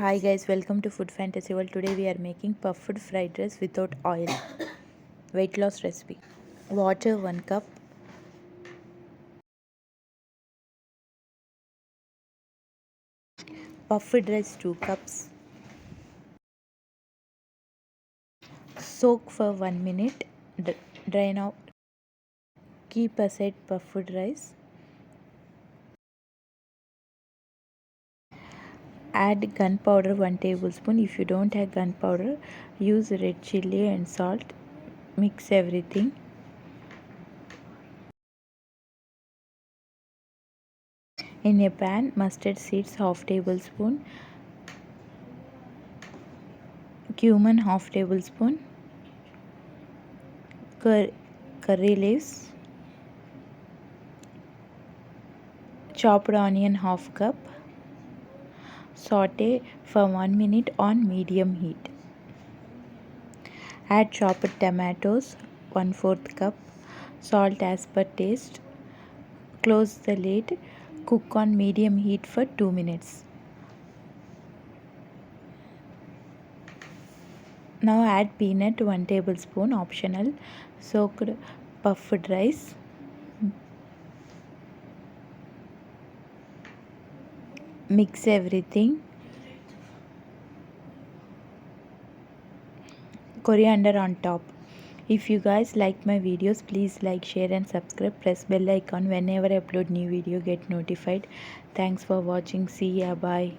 Hi guys, welcome to Food Fantasy World. Today we are making puffed fried rice without oil. Weight loss recipe. Water 1 cup. Puffed rice 2 cups. Soak for 1 minute. Drain out. Keep aside puffed rice. Add gunpowder 1 tablespoon. If you don't have gunpowder, use red chili and salt. Mix everything. In a pan, mustard seeds half tablespoon. Cumin half tablespoon. Curry leaves. Chopped onion half cup. Saute for 1 minute on medium heat. Add chopped tomatoes 1/4 cup. Salt as per taste. Close the lid. Cook on medium heat for 2 minutes. Now add peanut 1 tablespoon optional. Soaked puffed rice. Mix everything. Coriander on top. If you guys like my videos, please like, share and subscribe. Press bell icon. Whenever I upload new video, get notified. Thanks for watching. See ya. Bye.